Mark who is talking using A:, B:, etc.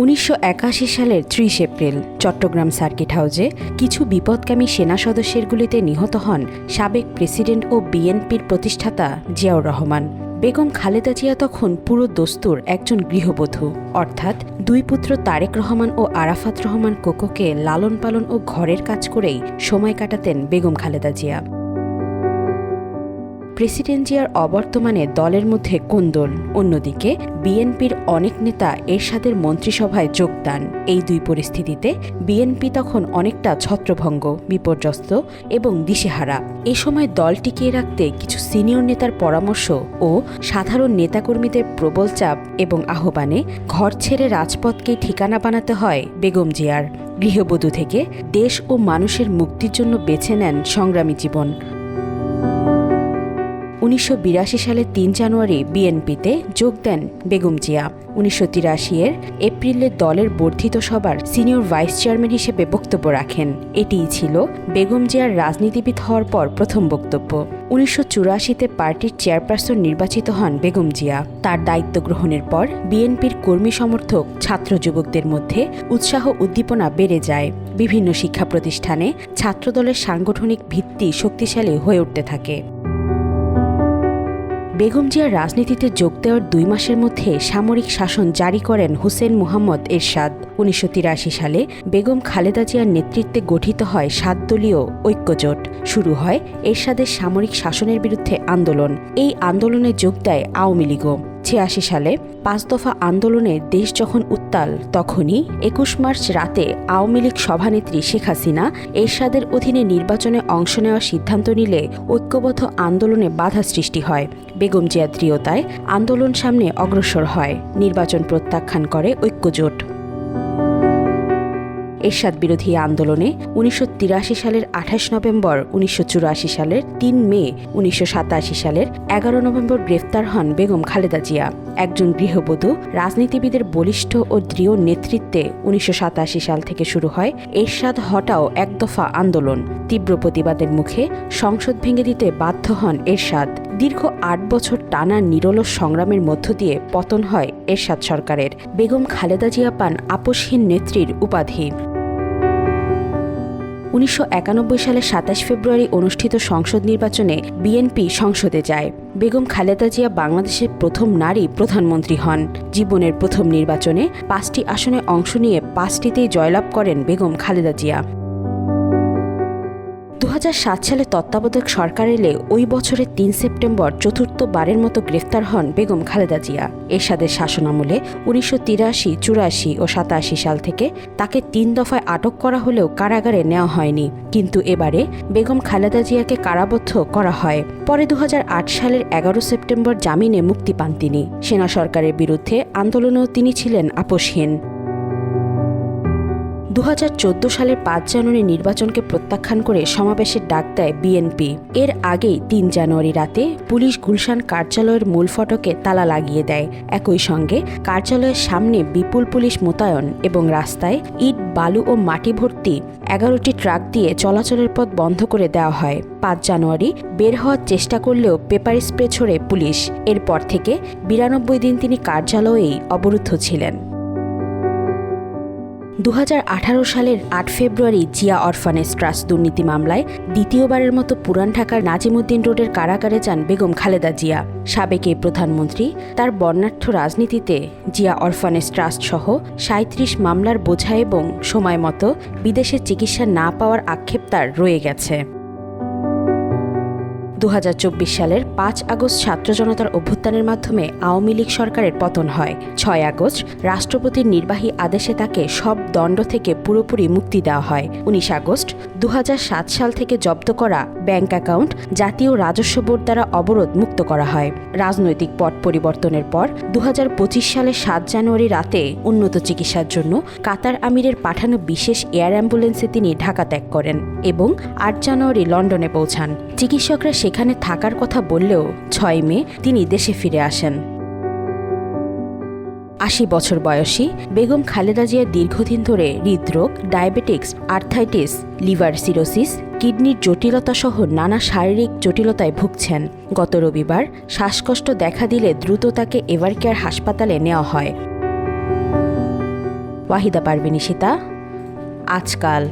A: ১৯৮১ সালের ৩০ April Chittagong circuit হাউসে কিছু বিপদগামী সেনা সদস্যের গুলিতে নিহত হন সাবেক প্রেসিডেন্ট ও বিএনপির প্রতিষ্ঠাতা জিয়াউর রহমান। বেগম খালেদা জিয়া তখন পুরো দস্তুর একজন গৃহবধূ, অর্থাৎ দুই পুত্র তারেক রহমান ও আরাফাত রহমান কোকোকে লালন পালন ও ঘরের কাজ করেই সময় কাটাতেন বেগম খালেদা জিয়া। প্রেসিডেন্ট জিয়ার অবর্তমানে দলের মধ্যে কোন্দল, অন্যদিকে বিএনপির অনেক নেতা এরশাদের মন্ত্রিসভায় যোগদান। এই দুই পরিস্থিতিতে বিএনপি তখন অনেকটা ছত্রভঙ্গ, বিপর্যস্ত এবং দিশেহারা। এ সময় দল টিকিয়ে রাখতে কিছু সিনিয়র নেতার পরামর্শ ও সাধারণ নেতাকর্মীদের প্রবল চাপ এবং আহ্বানে ঘর ছেড়ে রাজপথকেই ঠিকানা বানাতে হয় বেগম জিয়ার। গৃহবধূ থেকে দেশ ও মানুষের মুক্তির জন্য বেছে নেন সংগ্রামী জীবন। ১৯৮২ সালের ৩ জানুয়ারি বিএনপিতে যোগ দেন বেগম জিয়া। ১৯৮৩ এপ্রিলে দলের বর্ধিত সভার সিনিয়র ভাইস চেয়ারম্যান হিসেবে বক্তব্য রাখেন। এটিই ছিল বেগম জিয়ার রাজনীতিবিদ হওয়ার পর প্রথম বক্তব্য। ১৯৮৪ পার্টির চেয়ারপারসন নির্বাচিত হন বেগম জিয়া। তার দায়িত্ব গ্রহণের পর বিএনপির কর্মী সমর্থক ছাত্র যুবকদের মধ্যে উৎসাহ উদ্দীপনা বেড়ে যায়। বিভিন্ন শিক্ষা প্রতিষ্ঠানে ছাত্রদলের সাংগঠনিক ভিত্তি শক্তিশালী হয়ে উঠতে থাকে। বেগম জিয়ার রাজনীতিতে যোগ দেওয়ার ২ মাসের মধ্যে সামরিক শাসন জারি করেন হুসেইন মুহাম্মদ এরশাদ। ১৯৮৩ সালে বেগম খালেদা জিয়ার নেতৃত্বে গঠিত হয় ৭ দলীয় ঐক্যজোট। শুরু হয় এরশাদের সামরিক শাসনের বিরুদ্ধে আন্দোলন। এই আন্দোলনে যোগ দেয় আওয়ামী লীগও। ৮৬ সালে ৫ দফা আন্দোলনে দেশ যখন উত্তাল, তখনই ২১ মার্চ রাতে আওয়ামী লীগ সভানেত্রী শেখ হাসিনা এরশাদের অধীনে নির্বাচনে অংশ নেওয়ার সিদ্ধান্ত নিলে ঐক্যবদ্ধ আন্দোলনে বাধা সৃষ্টি হয়। বেগম জিয়া দৃঢ়তায় আন্দোলন সামনে অগ্রসর হয়। নির্বাচন প্রত্যাখ্যান করে ঐক্যজোট। এরশাদ বিরোধী আন্দোলনে ১৯৮৩ সালের ২৮ নভেম্বর, ১৯৮৪ সালের ৩ মে, ১৯৮৭ সালের ১১ নভেম্বর গ্রেফতার হন বেগম খালেদা জিয়া। একজন গৃহবধূ রাজনীতিবিদের বলিষ্ঠ ও দৃঢ় নেতৃত্বে ১৯৮৭ সাল থেকে শুরু হয় এরশাদ হটাও একদফা আন্দোলন। তীব্র প্রতিবাদের মুখে সংসদ ভেঙে দিতে বাধ্য হন এরশাদ। দীর্ঘ ৮ বছর টানা নিরলস সংগ্রামের মধ্য দিয়ে পতন হয় এরশাদ সরকারের। বেগম খালেদা জিয়া পান আপোষহীন নেত্রীর উপাধি। ১৯৯১ সালের ২৭ ফেব্রুয়ারি অনুষ্ঠিত সংসদ নির্বাচনে বিএনপি সংসদে যায়। বেগম খালেদা জিয়া বাংলাদেশের প্রথম নারী প্রধানমন্ত্রী হন। জীবনের প্রথম নির্বাচনে ৫টি আসনে অংশ নিয়ে ৫টিতেই জয়লাভ করেন বেগম খালেদা জিয়া। ২০০৭ সালে তত্ত্বাবধায়ক সরকার এলে ওই বছরের ৩ সেপ্টেম্বর চতুর্থবারের মতো গ্রেফতার হন বেগম খালেদা জিয়া। এরশাদের শাসনামলে ১৯৮৩, ৮৪ ও ৮৭ সাল থেকে তাকে ৩ দফায় আটক করা হলেও কারাগারে নেওয়া হয়নি। কিন্তু এবারে বেগম খালেদা জিয়াকে কারাবদ্ধ করা হয়। পরে ২০০৮ সালের ১১ সেপ্টেম্বর জামিনে মুক্তি পান তিনি। সেনা সরকারের বিরুদ্ধে আন্দোলনেও তিনি ছিলেন আপোষহীন। ২০১৪ সালের ৫ জানুয়ারি নির্বাচনকে প্রত্যাখ্যান করে সমাবেশের ডাক দেয় বিএনপি। এর আগেই ৩ জানুয়ারি রাতে পুলিশ গুলশান কার্যালয়ের মূল ফটকে তালা লাগিয়ে দেয়। একই সঙ্গে কার্যালয়ের সামনে বিপুল পুলিশ মোতায়েন এবং রাস্তায় ইট, বালু ও মাটি ভর্তি ১১টি ট্রাক দিয়ে চলাচলের পথ বন্ধ করে দেওয়া হয়। ৫ জানুয়ারি বের হওয়ার চেষ্টা করলেও পেপার স্প্রে ছড়ে পুলিশ। এরপর থেকে ৯২ দিন তিনি কার্যালয়েই অবরুদ্ধ ছিলেন। ২০১৮ সালের ৮ ফেব্রুয়ারি জিয়া অরফানেজ ট্রাস্ট দুর্নীতি মামলায় দ্বিতীয়বারের মতো পুরান ঢাকার নাজিমুদ্দিন রোডের কারাগারে যান বেগম খালেদা জিয়া। সাবেক এই প্রধানমন্ত্রী তার বর্ণাঢ্য রাজনীতিতে জিয়া অরফানেজ ট্রাস্ট সহ ৩৭ মামলার বোঝা এবং সময় মতো বিদেশে চিকিৎসা না পাওয়ার আক্ষেপ তার রয়ে গেছে। ২০২৪ সালের ৫ আগস্ট ছাত্র জনতার অভ্যুত্থানের মাধ্যমে আওয়ামী লীগ সরকারের পতন হয়। ৬ আগস্ট রাষ্ট্রপতির নির্বাহী আদেশে তাকে সব দণ্ড থেকে পুরোপুরি মুক্তি দেওয়া হয়। ১৯ আগস্ট ২০০৭ সাল থেকে জব্দ করা ব্যাংক অ্যাকাউন্ট জাতীয় রাজস্ব বোর্ড দ্বারা অবরোধ মুক্ত করা হয়। রাজনৈতিক পট পরিবর্তনের পর ২০২৫ সালের ৭ জানুয়ারি রাতে উন্নত চিকিৎসার জন্য কাতার আমিরের পাঠানো বিশেষ এয়ার অ্যাম্বুলেন্সে তিনি ঢাকা ত্যাগ করেন এবং ৮ জানুয়ারি লন্ডনে পৌঁছান। চিকিৎসকরা সেখানে থাকার কথা বললেও ৬ মে তিনি দেশে ফিরে আসেন। ৮০ বছর বয়সী বেগম খালেদা জিয়া দীর্ঘদিন ধরে হৃদরোগ, ডায়াবেটিক্স, আর্থাইটিস, লিভার সিরোসিস, কিডনির জটিলতা সহ নানা শারীরিক জটিলতায় ভুগছেন। গত রবিবার শ্বাসকষ্ট দেখা দিলে দ্রুত তাকে এভারকেয়ার হাসপাতালে নেওয়া হয়। ওয়াহিদা পারভীন ঈশিতা, আজকাল।